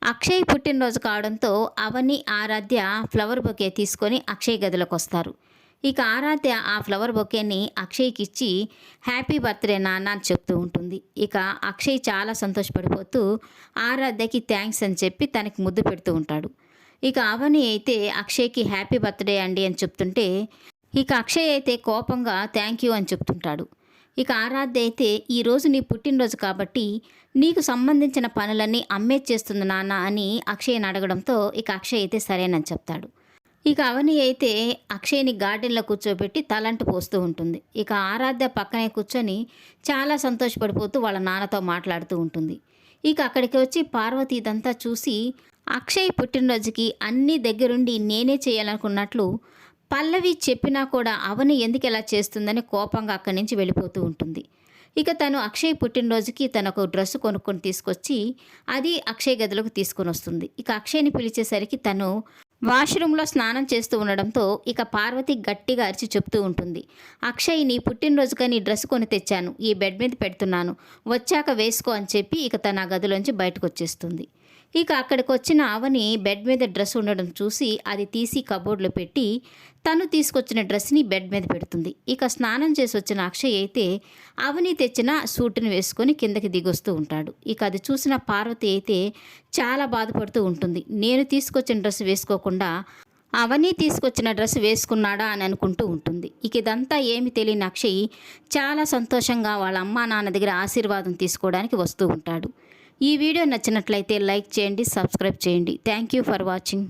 అక్షయ్ పుట్టినరోజు కావడంతో అవని, ఆరాధ్య flower bouquet తీసుకొని అక్షయ్ గదిలోకొస్తారు. ఇక ఆరాధ్య ఆ ఫ్లవర్ బొకేని అక్షయ్‌కిచ్చి హ్యాపీ బర్త్‌డే నాన్న అని చెప్తూ ఉంటుంది. ఇక అక్షయ్ చాలా సంతోషపడిపోతూ ఆరాధ్యకి థాంక్స్ అని చెప్పి తనకి ముద్దు పెడుతూ ఉంటాడు. ఇక అవని అయితే అక్షయ్‌కి హ్యాపీ బర్త్‌డే అండి అని చెప్తుంటే, ఇక అక్షయ్ అయితే కోపంగా థ్యాంక్ యూ అని చెప్తుంటాడు. ఇక ఆరాధ్య అయితే ఈరోజు నీ పుట్టినరోజు కాబట్టి నీకు సంబంధించిన పనులన్నీ అమ్మే చేస్తుంది నాన్న అని అక్షయ్‌ని అడగడంతో ఇక అక్షయ్ అయితే సరేనని చెప్తాడు. ఇక అవని అయితే అక్షయ్‌ని గార్డెన్‌లో కూర్చోబెట్టి తలంటు పోస్తూ ఉంటుంది. ఇక ఆరాధ్య పక్కనే కూర్చొని చాలా సంతోషపడిపోతూ వాళ్ళ నాన్నతో మాట్లాడుతూ ఉంటుంది. ఇక అక్కడికి వచ్చి పార్వతి ఇదంతా చూసి అక్షయ్ పుట్టినరోజుకి అన్నీ దగ్గరుండి నేనే చేయాలనుకున్నట్లు పల్లవి చెప్పినా కూడా అవని ఎందుకిలా చేస్తుందని కోపంగా అక్కడి నుంచి వెళ్ళిపోతూ ఉంటుంది. ఇక తను అక్షయ్ పుట్టినరోజుకి తనొక డ్రెస్ కొనుక్కొని తీసుకొచ్చి అది అక్షయ్ గదిలోకి తీసుకొనొస్తుంది. ఇక అక్షయ్‌ని పిలిచేసరికి తను వాష్‌రూమ్‌లో స్నానం చేస్తూ ఉండడంతో ఇక పార్వతి గట్టిగా అరిచి చెప్తూ ఉంటుంది. అక్షయ్ నీ పుట్టినరోజుకని డ్రెస్ కొని తెచ్చాను. ఈ బెడ్ మీద పెడుతున్నాను. వచ్చాక వేసుకో అని చెప్పి ఇక తను ఆ గదిలోంచి బయటకొచ్చేస్తుంది. ఇక అక్కడికొచ్చిన అవని బెడ్ మీద డ్రెస్ ఉండడం చూసి అది తీసి కబోర్డ్‌లో పెట్టి తను తీసుకొచ్చిన డ్రెస్‌ని బెడ్ మీద పెడుతుంది. ఇక స్నానం చేసి వచ్చిన అక్షయ్ అయితే అవని తెచ్చిన సూట్‌ని వేసుకొని కిందకి దిగొస్తూ ఉంటాడు. ఇక అది చూసిన పార్వతి అయితే చాలా బాధపడుతూ ఉంటుంది. నేను తీసుకొచ్చిన డ్రెస్ వేసుకోకుండా అవని తీసుకొచ్చిన డ్రెస్ వేసుకున్నాడా అని అనుకుంటూ ఉంటుంది. ఇక ఇదంతా ఏమి తెలియని అక్షయ్ చాలా సంతోషంగా వాళ్ళ అమ్మా నాన్న దగ్గర ఆశీర్వాదం తీసుకోవడానికి వస్తూ ఉంటాడు. ఈ వీడియో నచ్చినట్లయితే లైక్ చేయండి, సబ్స్క్రైబ్ చేయండి. Thank you for watching.